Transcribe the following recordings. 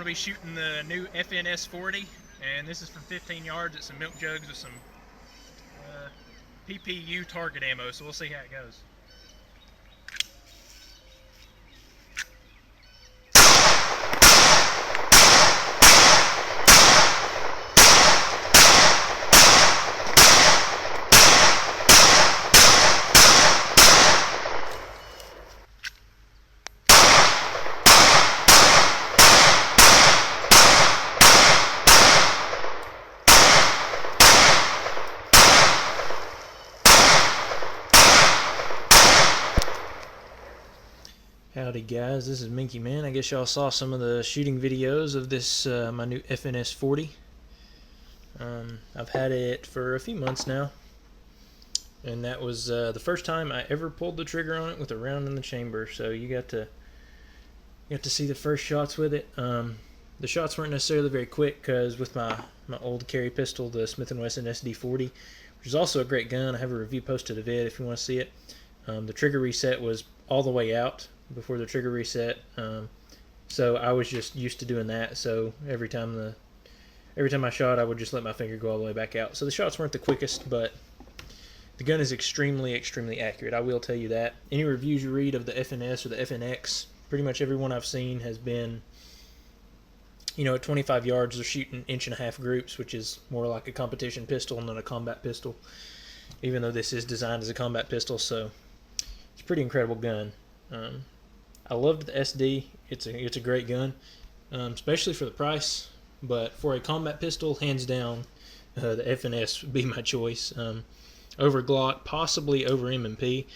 going to be shooting the new FNS-40, and this is from 15 yards. It's some milk jugs with some PPU target ammo, so we'll see how it goes. Howdy guys, this is Minky Man. I guess y'all saw some of the shooting videos of this my new FNS-40. I've had it for a few months now, and that was the first time I ever pulled the trigger on it with a round in the chamber. So you got to see the first shots with it. The shots weren't necessarily very quick because with my old carry pistol, the Smith & Wesson SD-40, which is also a great gun. I have a review posted of it if you want to see it. The trigger reset was all the way out before the trigger reset, so I was just used to doing that. So every time I shot, I would just let my finger go all the way back out. So the shots weren't the quickest, but the gun is extremely accurate. I will tell you that. Any reviews you read of the FNS or the FNX, pretty much everyone I've seen has been, you know, at 25 yards they're shooting 1.5-inch groups, which is more like a competition pistol than a combat pistol, even though this is designed as a combat pistol. So it's a pretty incredible gun. I loved the SD. It's a great gun, especially for the price. But for a combat pistol, hands down, the FNS would be my choice. Over Glock, possibly over M&P.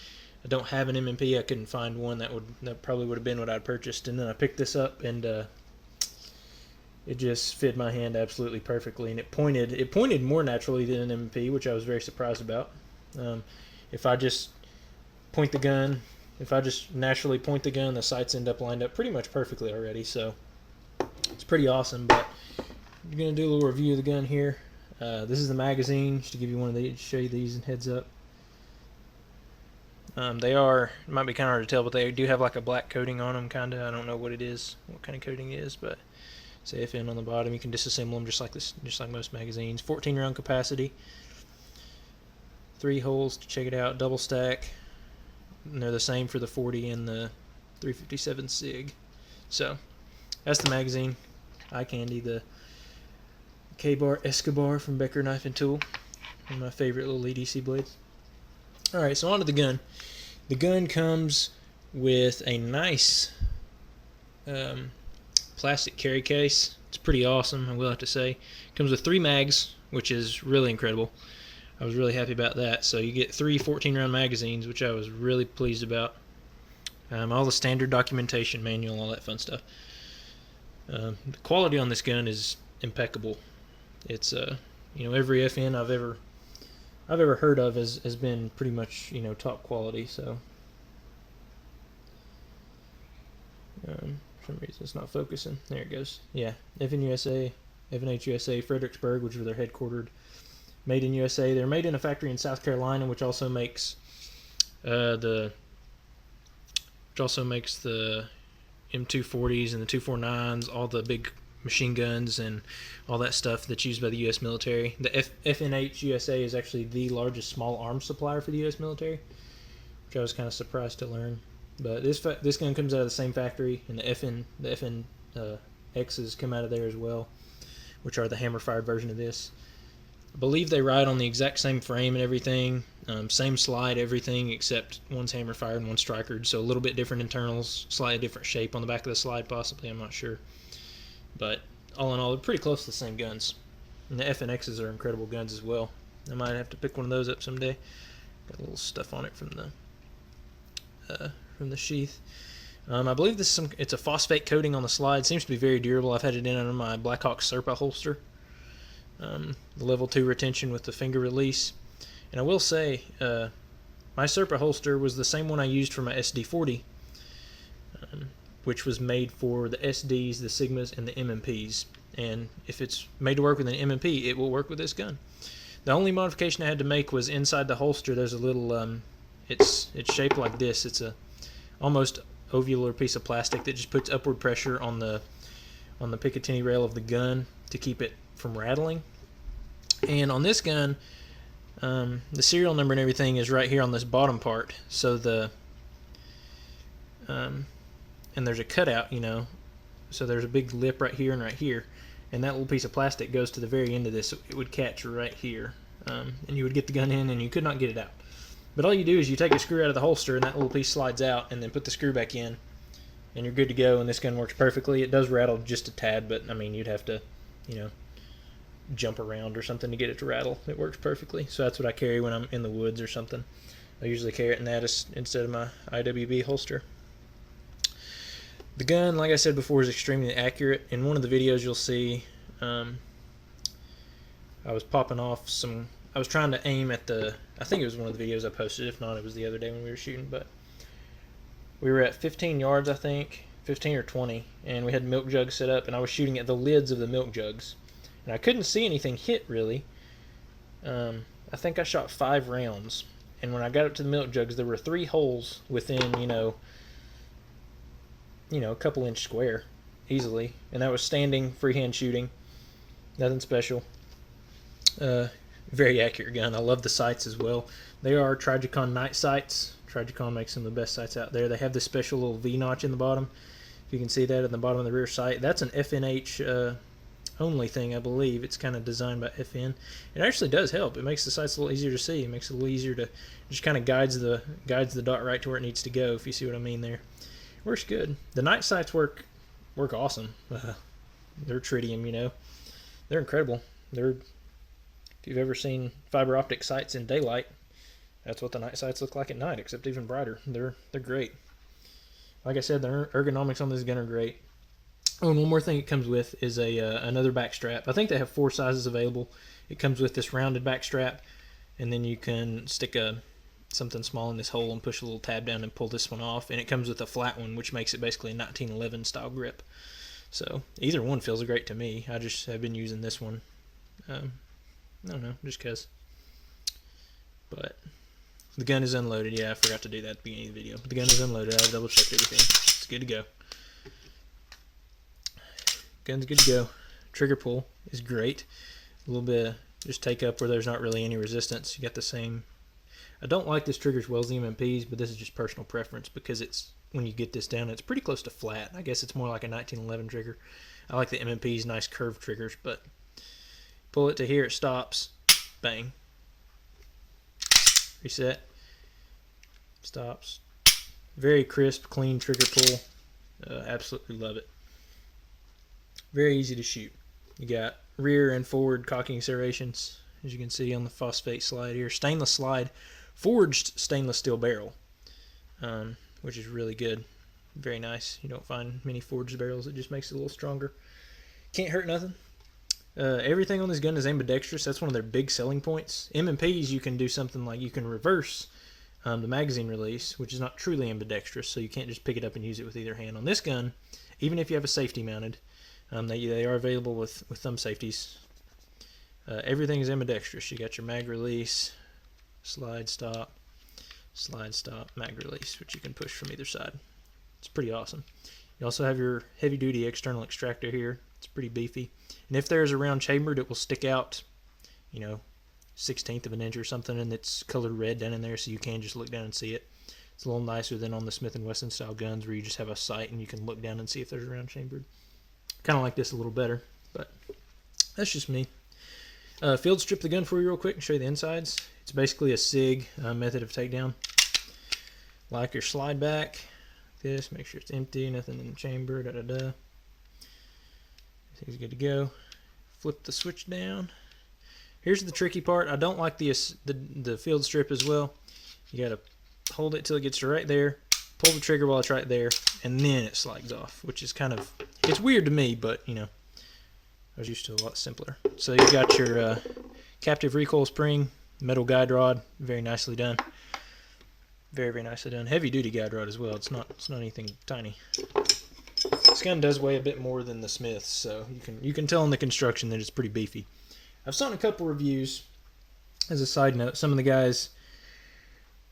I don't have an M&P. I couldn't find one that probably would have been what I'd purchased. And then I picked this up, and it just fit my hand absolutely perfectly. And it pointed more naturally than an M&P, which I was very surprised about. If I just naturally point the gun, the sights end up lined up pretty much perfectly already, so it's pretty awesome. But I'm going to do a little review of the gun here. This is the magazine, just to give you one of these, show you these in heads up. They are, it might be kind of hard to tell, but they do have like a black coating on them, kind of. I don't know what it is, what kind of coating it is, but it's FN on the bottom. You can disassemble them just like this, just like most magazines. 14 round capacity, 3 holes to check it out, double stack. And they're the same for the 40 and the 357 SIG. So that's the magazine. Eye candy, the K-Bar Escobar from Becker Knife and Tool. One of my favorite little EDC blades. Alright, so on to the gun. The gun comes with a nice plastic carry case. It's pretty awesome, I will have to say. It comes with 3 mags, which is really incredible. I was really happy about that. So you get 3 14-round magazines, which I was really pleased about. All the standard documentation, manual, all that fun stuff. The quality on this gun is impeccable. It's you know, every FN I've ever heard of has been pretty much, you know, top quality. So for some reason it's not focusing. There it goes. Yeah, FNH USA, Fredericksburg, which is where they're headquartered. Made in USA. They're made in a factory in South Carolina, which also makes the M240s and the 249s, all the big machine guns and all that stuff that's used by the U.S. military. The FNH USA is actually the largest small arms supplier for the U.S. military, which I was kind of surprised to learn. But this gun comes out of the same factory, and the FNXs come out of there as well, which are the hammer-fired version of this. I believe they ride on the exact same frame and everything, same slide, everything, except one's hammer fired and one's strikered, so a little bit different internals, slightly different shape on the back of the slide possibly, I'm not sure. But all in all, they're pretty close to the same guns. And the FNXs are incredible guns as well. I might have to pick one of those up someday. Got a little stuff on it from the sheath. I believe it's a phosphate coating on the slide. Seems to be very durable. I've had it in under my Blackhawk Serpa holster. The level 2 retention with the finger release. And I will say, my Serpa holster was the same one I used for my SD-40, which was made for the SDs, the Sigmas, and the M&Ps. And if it's made to work with an M&P, it will work with this gun. The only modification I had to make was inside the holster. There's a little, it's shaped like this. It's a almost ovular piece of plastic that just puts upward pressure on the on the Picatinny rail of the gun to keep it from rattling. And on this gun, the serial number and everything is right here on this bottom part. So and there's a cutout, so there's a big lip right here and right here, and that little piece of plastic goes to the very end of this, so it would catch right here, and you would get the gun in and you could not get it out. But all you do is you take a screw out of the holster and that little piece slides out, and then put the screw back in, and you're good to go, and this gun works perfectly. It does rattle just a tad, but I mean, you'd have to, jump around or something to get it to rattle. It works perfectly. So that's what I carry when I'm in the woods or something. I usually carry it in that instead of my IWB holster. The gun, like I said before, is extremely accurate. In one of the videos you'll see, I was popping off some, I was trying to aim at I think it was one of the videos I posted. If not, it was the other day when we were shooting, but we were at 15 yards, I think, 15 or 20, and we had milk jugs set up, and I was shooting at the lids of the milk jugs. And I couldn't see anything hit, really. I think I shot 5 rounds. And when I got up to the milk jugs, there were 3 holes within, a couple inch square, easily. And that was standing, freehand shooting. Nothing special. Very accurate gun. I love the sights as well. They are Trigicon night sights. Trigicon makes some of the best sights out there. They have this special little V-notch in the bottom. If you can see that at the bottom of the rear sight. That's an FNH only thing, I believe. It's kind of designed by FN. It actually does help. It makes the sights a little easier to see. It makes it a little easier to just kind of guides the dot right to where it needs to go, if you see what I mean there. Works good. The night sights work awesome. They're tritium, they're incredible. If you've ever seen fiber optic sights in daylight, that's what the night sights look like at night, except even brighter. They're great. Like I said, the ergonomics on this gun are great. Oh, and one more thing it comes with is another back strap. I think they have 4 sizes available. It comes with this rounded back strap, and then you can stick something small in this hole and push a little tab down and pull this one off. And it comes with a flat one, which makes it basically a 1911 style grip. So either one feels great to me. I just have been using this one. I don't know, just because. But the gun is unloaded. Yeah, I forgot to do that at the beginning of the video. But the gun is unloaded. I've double checked everything. It's good to go. Gun's good to go. Trigger pull is great. A little bit of just take up where there's not really any resistance. You got the same. I don't like this trigger as well as the MMPs, but this is just personal preference because it's, when you get this down, it's pretty close to flat. I guess it's more like a 1911 trigger. I like the MMP's nice curved triggers, but pull it to here, it stops. Bang. Reset. Stops. Very crisp, clean trigger pull. Absolutely love it. Very easy to shoot. You got rear and forward cocking serrations, as you can see on the phosphate slide here. Stainless slide, forged stainless steel barrel, which is really good. Very nice. You don't find many forged barrels. It just makes it a little stronger. Can't hurt nothing. Everything on this gun is ambidextrous. That's one of their big selling points. MMPs, you can do something like you can reverse the magazine release, which is not truly ambidextrous, so you can't just pick it up and use it with either hand. On this gun, even if you have a safety mounted, they are available with thumb safeties. Everything is ambidextrous. You got your mag release, slide stop, mag release, which you can push from either side. It's pretty awesome. You also have your heavy duty external extractor here. It's pretty beefy. And if there's a round chambered, it will stick out, 1/16 of an inch or something, and it's colored red down in there, so you can just look down and see it. It's a little nicer than on the Smith & Wesson style guns where you just have a sight and you can look down and see if there's a round chambered. Kind of like this a little better, but that's just me. Field strip the gun for you real quick and show you the insides. It's basically a SIG method of takedown. Like your slide back, this, make sure it's empty, nothing in the chamber, Everything's good to go. Flip the switch down. Here's the tricky part. I don't like the field strip as well. You gotta hold it till it gets to right there, pull the trigger while it's right there, and then it slides off, which is kind of, it's weird to me, but I was used to a lot simpler. So you got your captive recoil spring, metal guide rod, very nicely done. Very, very nicely done. Heavy duty guide rod as well. It's not anything tiny. This gun does weigh a bit more than the Smiths, so you can tell in the construction that it's pretty beefy. I've seen a couple reviews. As a side note, some of the guys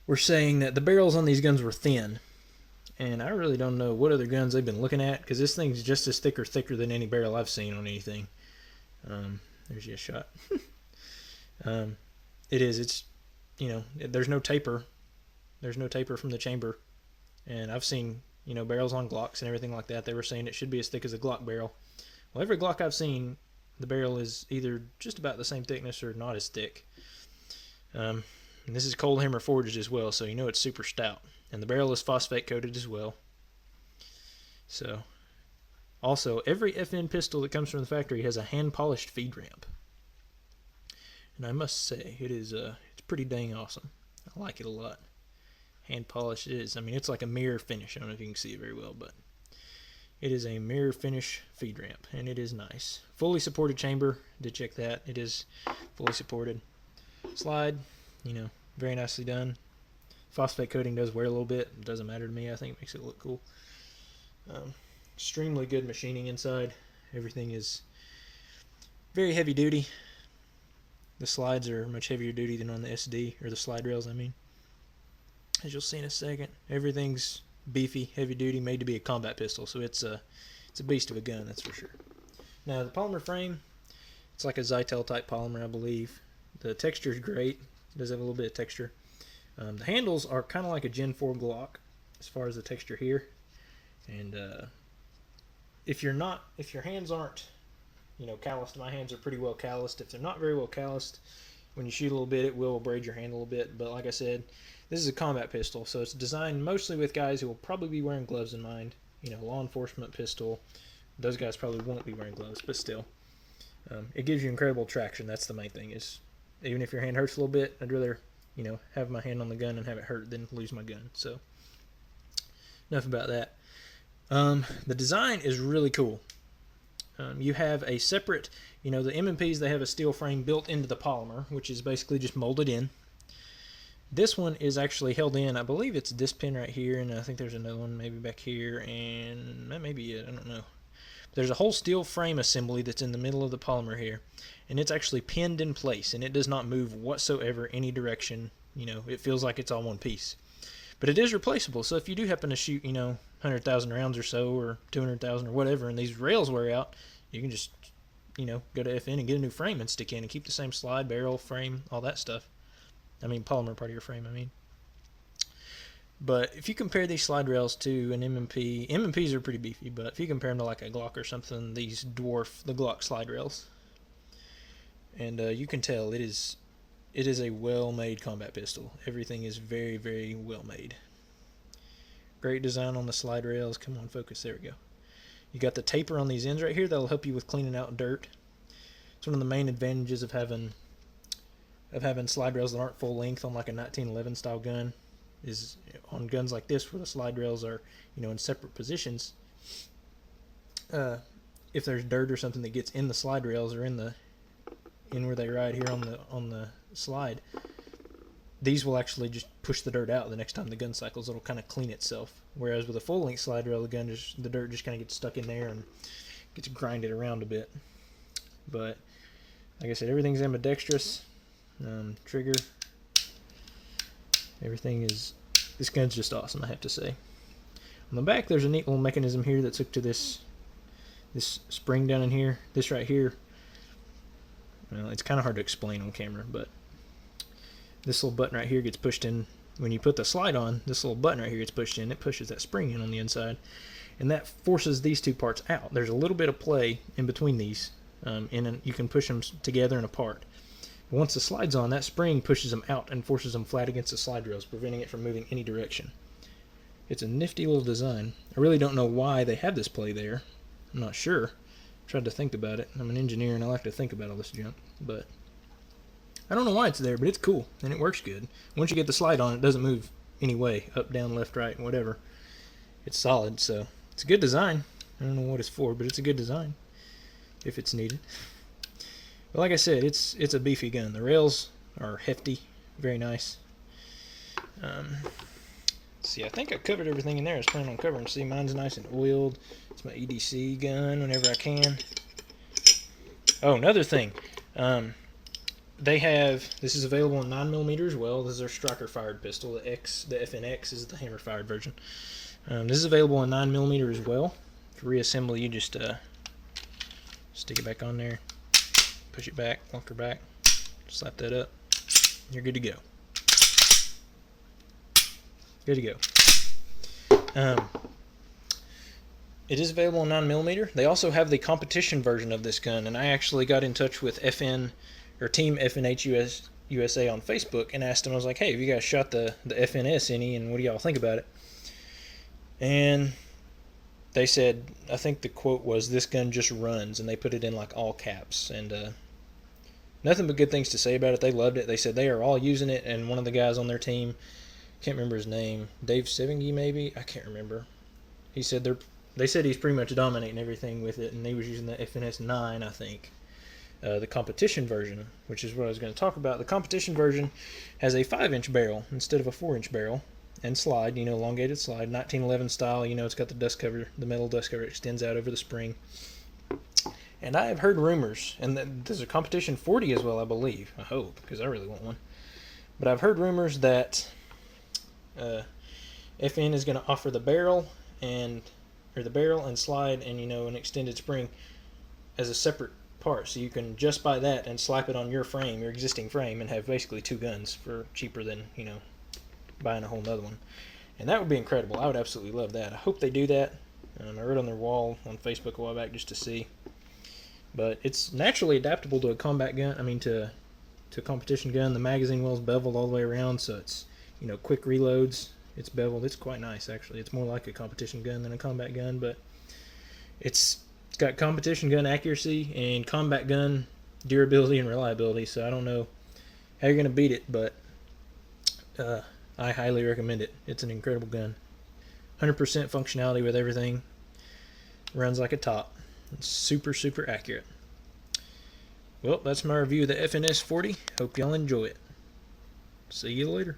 were saying that the barrels on these guns were thin, And I really don't know what other guns they've been looking at, because this thing's just as thick or thicker than any barrel I've seen on anything. There's your shot. It's, you know, there's no taper. There's no taper from the chamber. And I've seen, you know, barrels on Glocks and everything like that. They were saying it should be as thick as a Glock barrel. Well, every Glock I've seen, the barrel is either just about the same thickness or not as thick. And this is cold hammer forged as well, so you know it's super stout. And the barrel is phosphate coated as well. So, also, every FN pistol that comes from the factory has a hand polished feed ramp. And I must say, it's pretty dang awesome. I like it a lot. Hand polished it is. I mean, it's like a mirror finish. I don't know if you can see it very well, but it is a mirror finish feed ramp, and it is nice. Fully supported chamber. Did check that. It is fully supported. Slide, you know, very nicely done. Phosphate coating does wear a little bit. It doesn't matter to me. I think it makes it look cool. Extremely good machining inside. Everything is very heavy duty. The slides are much heavier duty than on the SD, or the slide rails, I mean. As you'll see in a second, everything's beefy, heavy duty, made to be a combat pistol. So it's a beast of a gun, that's for sure. Now the polymer frame, it's like a Zytel type polymer, I believe. The texture is great. It does have a little bit of texture. The handles are kind of like a Gen 4 Glock as far as the texture here. And if your hands aren't, you know, calloused, my hands are pretty well calloused. If they're not very well calloused, when you shoot a little bit, it will abrade your hand a little bit. But like I said, this is a combat pistol, so it's designed mostly with guys who will probably be wearing gloves in mind. You know, law enforcement pistol. Those guys probably won't be wearing gloves, but still. It gives you incredible traction. That's the main thing. Is even if your hand hurts a little bit, I'd rather, you know, have my hand on the gun and have it hurt than lose my gun. So, enough about that. The design is really cool. You have a separate, you know, the M&Ps, they have a steel frame built into the polymer, which is basically just molded in. This one is actually held in, I believe it's this pin right here, and I think there's another one maybe back here, and that may be it, I don't know. There's a whole steel frame assembly that's in the middle of the polymer here, and it's actually pinned in place, and it does not move whatsoever any direction. You know, it feels like it's all one piece. But it is replaceable, so if you do happen to shoot, you know, 100,000 rounds or so, or 200,000 or whatever, and these rails wear out, you can just, you know, go to FN and get a new frame and stick in and keep the same slide, barrel, frame, all that stuff. I mean, polymer part of your frame, I mean. But if you compare these slide rails to an M&P, M&Ps are pretty beefy, but if you compare them to like a Glock or something, these dwarf the Glock slide rails. And you can tell it is a well-made combat pistol. Everything is very, very well made. Great design on the slide rails. Come on, focus. There we go. You got the taper on these ends right here. That'll help you with cleaning out dirt. It's one of the main advantages of having slide rails that aren't full length on like a 1911 style gun. Is on guns like this where the slide rails are, you know, in separate positions. If there's dirt or something that gets in the slide rails or in where they ride here on the slide, these will actually just push the dirt out the next time the gun cycles. It'll kind of clean itself. Whereas with a full length slide rail, the dirt just kind of gets stuck in there and gets grinded around a bit. But like I said, everything's ambidextrous. Trigger. Everything is. This gun's just awesome, I have to say. On the back, there's a neat little mechanism here that's hooked to this spring down in here. This right here. Well, it's kind of hard to explain on camera, but this little button right here gets pushed in. When you put the slide on, this little button right here gets pushed in. It pushes that spring in on the inside, and that forces these two parts out. There's a little bit of play in between these, and you can push them together and apart. Once the slide's on, that spring pushes them out and forces them flat against the slide rails, preventing it from moving any direction. It's a nifty little design. I really don't know why they have this play there. I'm not sure. Tried to think about it. I'm an engineer and I like to think about all this junk, but I don't know why it's there, but it's cool and it works good. Once you get the slide on, it doesn't move any way, up, down, left, right, whatever. It's solid, so it's a good design. I don't know what it's for, but it's a good design if it's needed. But like I said, it's a beefy gun. The rails are hefty, very nice. See, I think I covered everything in there I was planning on covering. See, mine's nice and oiled. It's my EDC gun whenever I can. Oh, another thing. This is available in 9mm as well. This is their striker fired pistol. The FNX is the hammer fired version. This is available in 9mm as well. For reassembly, you just stick it back on there, push it back, lock her back, slap that up, you're good to go. Good to go. It is available in 9mm. They also have the competition version of this gun, and I actually got in touch with Team FNH USA on Facebook and asked them. I was like, "Hey, have you guys shot the FNS any, and what do y'all think about it?" And they said, I think the quote was, "This gun just runs," and they put it in like all caps, and nothing but good things to say about it. They loved it. They said they are all using it, and one of the guys on their team, can't remember his name, Dave Sevingy maybe, I can't remember. He said they said he's pretty much dominating everything with it, and he was using the FNS-9, I think. The competition version, which is what I was going to talk about. The competition version has a 5-inch barrel instead of a 4-inch barrel, and slide, elongated slide, 1911 style. It's got the dust cover, the metal dust cover extends out over the spring. And I have heard rumors, and there's a competition 40 as well, I believe. I hope, because I really want one. But I've heard rumors that FN is going to offer the barrel and slide and an extended spring as a separate part, so you can just buy that and slap it on your existing frame, and have basically two guns for cheaper than buying a whole nother one. And that would be incredible. I would absolutely love that. I hope they do that. I read on their wall on Facebook a while back just to see. But it's naturally adaptable to a combat gun. To a competition gun. The magazine well's beveled all the way around, so it's quick reloads. It's beveled. It's quite nice, actually. It's more like a competition gun than a combat gun, but it's got competition gun accuracy and combat gun durability and reliability. So I don't know how you're going to beat it, but I highly recommend it. It's an incredible gun. 100% functionality with everything. Runs like a top. It's super, super accurate. Well, that's my review of the FNS-40. Hope y'all enjoy it. See you later.